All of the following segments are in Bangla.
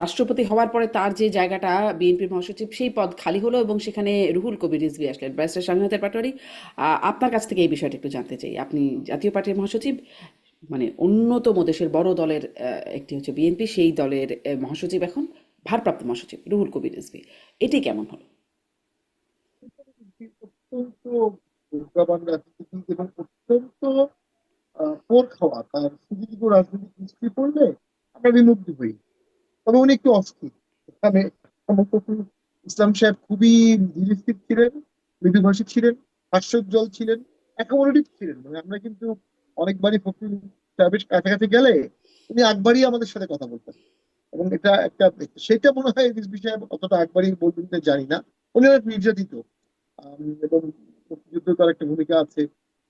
রাষ্ট্রপতি হওয়ার পরে তার যে জায়গাটা বিএনপির মহাসচিব সেই পদ খালি হলো এবং সেখানে রুহুল কবির রিজভী আসলেন। ব্যারিস্টার স্বামীনাথের পাটোয়ারি, আপনার কাছ থেকে এই বিষয়টা একটু জানতে চাই। আপনি জাতীয় পার্টির মহাসচিব, মানে অন্যতম দেশের বড় দলের একটি হচ্ছে বিএনপি, সেই দলের মহাসচিব এখন ভারপ্রাপ্ত মহাসচিব রুহুল কবির রিজভী। এটি কেমন হলো? অত্যন্ত প্রজ্ঞাবান রাজনীতিবিদ এবং অত্যন্ত পোর খাওয়া তার সুদীর্ঘ রাজনৈতিক হিস্ট্রি পড়লে আমরা বিমুগ্ধ হই। তবে উনি একটু অস্থির এখানে। সম্ভবত ইসলাম সাহেব খুবই ধীরস্থির ছিলেন, মৃদুভাষী ছিলেন, হাস্যোজ্জ্বল ছিলেন, অ্যাকোমোডেটিভ ছিলেন। মানে আমরা কিন্তু অনেকবারই ফখরুল সাহেবের কাছাকাছি গেলে উনি একবারই আমাদের সাথে কথা বলতেন। এবং এটা একটা, সেটা মনে হয় রিজভী সাহেব অতটা একবারই বলতেন কিনা জানি না। উনি অনেক নির্যাতিত। এবং মুক্তিযুদ্ধে তার একটা ভূমিকা আছে।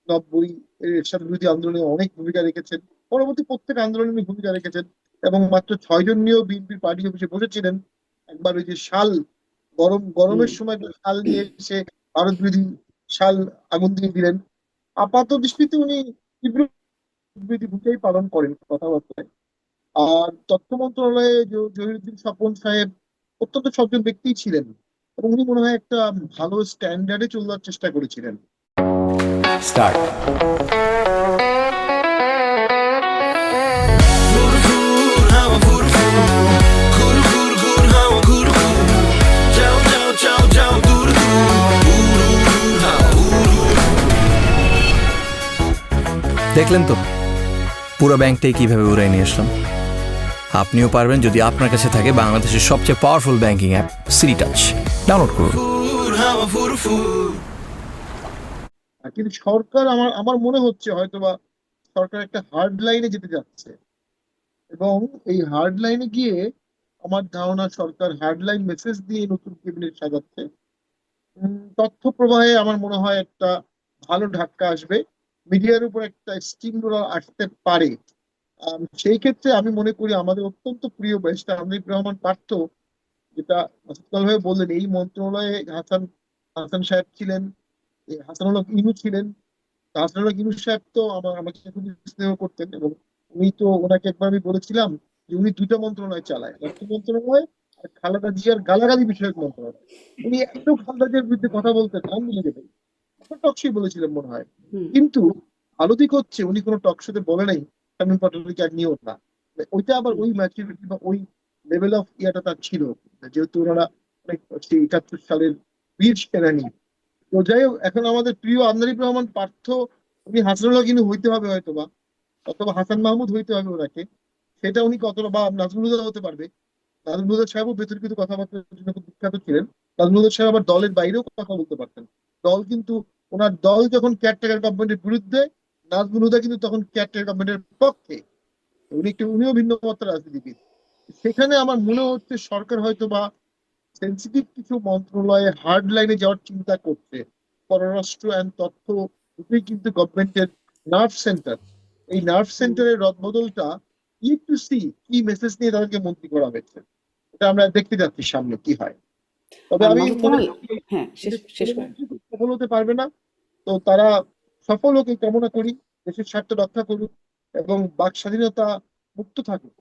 90 এরশাদ বিরোধী আন্দোলনে অনেক ভূমিকা রেখেছেন। পরবর্তী প্রত্যেক আন্দোলনে উনি ভূমিকা রেখেছেন। এবং মাত্র 6 জন নিয়েও বিএনপির পার্টি অফিসে বসেছিলেন। একবার ওই যে শাল, হুম। গরমের সময় একটা শাল নিয়ে এসে ভারত বিরোধী শাল আগুন দিয়ে দিলেন। আপাত দৃষ্টিতে উনি তীব্র বিরোধী ভূমিকাই পালন করেন কথাবার্তায়। আর তথ্য মন্ত্রণালয়ে জহিরুদ্দিন স্বপন সাহেব অত্যন্ত সজ্জন ব্যক্তি ছিলেন। এবং উনি মনে হয় একটা ভালো স্ট্যান্ডার্ডে চলার চেষ্টা করেছিলেন। স্টার্ট। দেখলেন তো পুরো ব্যাংকটাই কিভাবে উড়াই নিয়ে আসলাম। আপনিও পারবেন যদি আপনার কাছে থাকে বাংলাদেশের সবচেয়ে powerful banking app city touch. Download করুন। কিন্তু সরকার, আমার আমার মনে হচ্ছে হয়তোবা সরকার একটা হার্ড লাইনে যেতে যাচ্ছে। এবং এই হার্ড লাইনে গিয়ে আমার ধারণা সরকার হার্ড লাইন মেসেজ দিয়ে নতুন ক্যাবিনেট সাজাচ্ছে। তথ্য প্রবাহে আমার মনে হয় একটা ভালো ধাক্কা আসবে। মিডিয়ার উপর একটা স্টিম রোলার আসতে পারে। সেই ক্ষেত্রে আমি মনে করি আমাদের অত্যন্ত প্রিয় ব্যারিস্টার আনিফ রহমান পার্থ, যেটা ভাবে বললেন, এই মন্ত্রণালয়ে হাসান হাসান সাহেব ছিলেন, হাসানুল্লাহ ইনু ছিলেন। হাসানুল্লাহ ইনু সাহেব তো আমাকে খুব স্নেহ করতেন। এবং উনি তো, ওনাকে একবার আমি বলেছিলাম যে উনি দুইটা মন্ত্রণালয় চালায়, অর্থ মন্ত্রণালয় আর খালেদা জিয়ার গালাগালি বিষয়ক মন্ত্রণালয়। উনি এত খালেদা জিয়ার বিরুদ্ধে কথা বলতেন, আনবিলিভেবল। টকশোই বলেছিলেন মনে হয়। হুম। কিন্তু ভালো দিক হচ্ছে উনি কোনো টকশোতে বলে নাই শামীম পাটোয়ারিকে আর নিয়েও না। ওইটা আবার হুম। ওই ম্যাচুরিটি বা ওই লেভেল অফ ইয়াটা তার ছিল। যেহেতু ওনারা অনেক সেই 71 সালের বীর সেনানী। তো যাই হোক, এখন আমাদের প্রিয় আন্দারিফ রহমান পার্থ, উনি হাসানুল্লাহ কিন্তু হইতে হবে হয়তোবা, অথবা হাসান মাহমুদ হইতে হবে ওনাকে। সেটা উনি কতটা, বা নাজমুল হুদা হতে পারবে। নাজমুল হুদা সাহেবও বিতর্কিত কথাবার্তার জন্য খুব বিখ্যাত ছিলেন। নাজমুল হুদা সাহেব আবার দলের বাইরেও কথা বলতে পারতেন। দল কিন্তু, ওনার দল যখন কেয়ারটেকার গভর্নমেন্টের বিরুদ্ধে, নাজমুল হুদা কিন্তু তখন কেয়ারটেকার গভর্নমেন্টের পক্ষে। উনিও ভিন্ন মতের রাজনীতিবিদ। সেখানে আমার মনে হচ্ছে সরকার হয়তো বা সেন্সিটিভ কিছু মন্ত্রণালয়ে হার্ড লাইনে যাওয়ার চিন্তা করছে। পররাষ্ট্র অ্যান্ড তথ্য দুটোই কিন্তু গভর্নমেন্টের নার্ভ সেন্টার। এই নার্ভ হুম। সেন্টারের রদবদলটা একটু সি কি মেসেজ নিয়ে তাদেরকে মন্ত্রী করা হয়েছে, এটা আমরা দেখতে যাচ্ছি সামনে কি হয়। তবে আমি মনে মন্ত্রণালয়। করি হ্যাঁ, শেষ এদের শেষ কোনো করেন। মন্ত্রী সফল হতে পারবে না। তো তারা সফল হোক এই কামনা করি। দেশের স্বার্থ রক্ষা করুক এবং বাক স্বাধীনতা মুক্ত থাকুক।